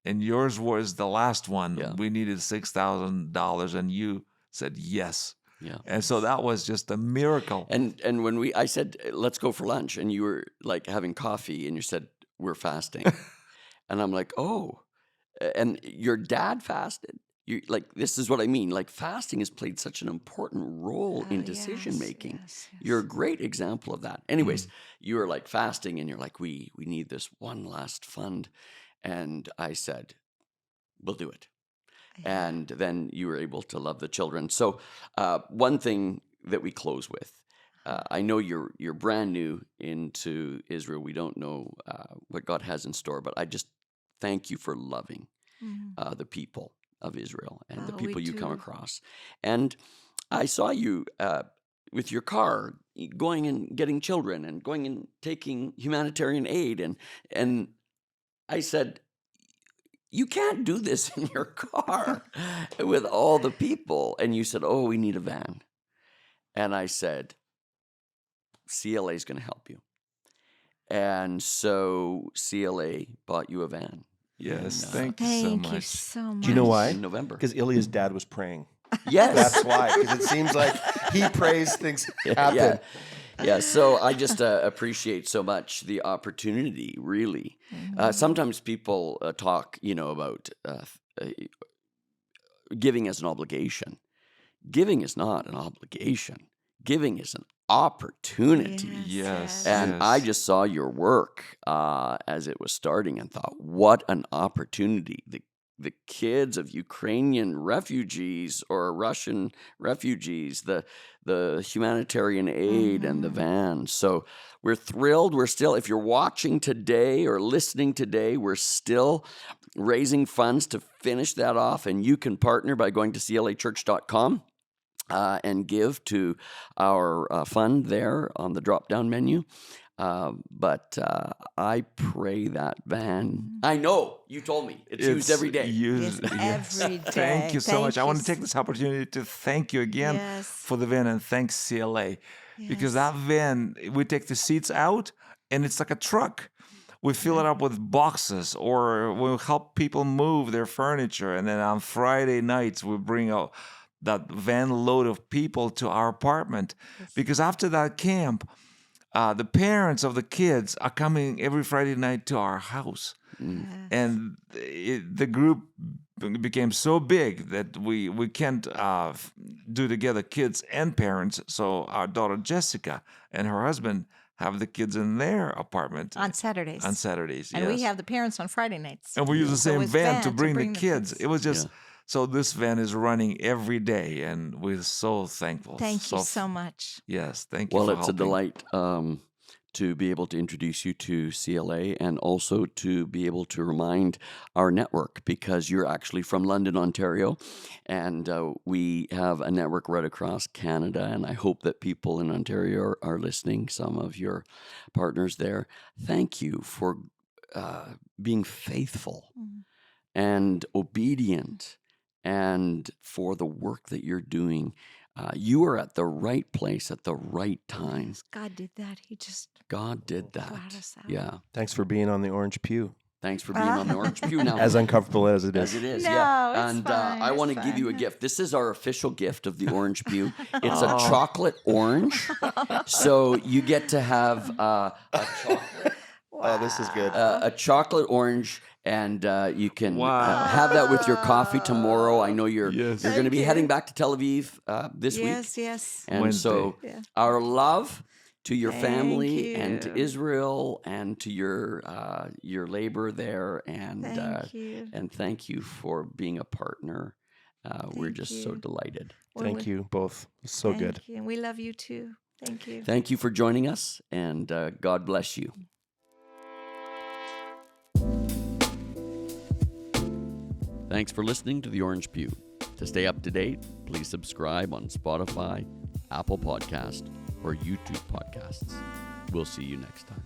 And yours was the last one. Yeah. We needed $6,000, and you said yes. Yeah. And so that was just a miracle. And when I said, let's go for lunch, and you were like having coffee, and you said, we're fasting. And I'm like, oh, and your dad fasted. You like, this is what I mean. Like, fasting has played such an important role in decision making. Yes. You're a great example of that. Anyways, you were like fasting, and you're like, we need this one last fund. And I said, we'll do it. Yeah. And then you were able to love the children. So one thing that we close with, I know you're brand new into Israel. We don't know what God has in store, but I just thank you for loving the people of Israel and the Oh, we people you come do. across. And I saw you with your car going and getting children and going and taking humanitarian aid. And I said, you can't do this in your car with all the people. And you said, oh, we need a van. And I said, CLA is going to help you. And so CLA bought you a van. Yes, And, thank you so Thank you much. so much. Do you know why? in November. Because Ilya's dad was praying. Yes. That's why. Because it seems like he prays, things happen. Yeah. Yeah, so I just appreciate so much the opportunity, really. Sometimes people talk, about giving as an obligation. Giving is not an obligation. Giving is an opportunity. Yes. And yes. I just saw your work as it was starting and thought, what an opportunity. The kids of Ukrainian refugees or Russian refugees, the humanitarian aid and the van. So we're thrilled. We're still, if you're watching today or listening today, we're still raising funds to finish that off. And you can partner by going to clachurch.com. And give to our fund there on the drop-down menu. But I pray that van. I know, you told me. It's used every day. Used, Yes, every Thank day. you so Thank much. I you want to take this opportunity to thank you again Yes. for the van and thanks CLA. Because Yes. that van, we take the seats out and it's like a truck. We fill it up with boxes or we'll help people move their furniture. And then on Friday nights, we bring out that van load of people to our apartment. Because after that camp, the parents of the kids are coming every Friday night to our house. And the group became so big that we can't do together kids and parents. So our daughter Jessica and her husband have the kids in their apartment On Saturdays. on Saturdays. And yes. we have the parents on Friday nights. And we use the So same it's van to bring the the kids. It was just Yeah. so this van is running every day, and we're so thankful. Thank you so much. Yes, thank you. Well, for it's a helping. delight to be able to introduce you to CLA and also to be able to remind our network because you're actually from London, Ontario, and we have a network right across Canada, and I hope that people in Ontario are listening, some of your partners there. Thank you for being faithful and obedient and for the work that you're doing. You are at the right place at the right time. Yes, God did that. He just God did that. brought us out. Yeah. Thanks for being on the orange pew, Thanks for being on the Orange Pew now. as uncomfortable as it As is. it is, No, yeah. it's And fine, I it's want to give you a fine. gift. This is our official gift of the Orange Pew. It's Oh. a chocolate orange. So you get to have a chocolate. Oh, this is good. A chocolate orange, and you can Wow. have that with your coffee tomorrow. I know you're Yes. going to Thank be you. heading back to Tel Aviv this week, Yes, yes. and Wednesday. so Yeah. our love to your Thank family and to you. Israel and to your labor there, Thank you. and thank you for being a partner. We're Thank just so you. delighted. Well, Thank you both. So good. Thank you. And we love you too. Thank you. Thank you for joining us, and God bless you. Thanks for listening to The Orange Pew. To stay up to date, please subscribe on Spotify, Apple Podcast, or YouTube Podcasts. We'll see you next time.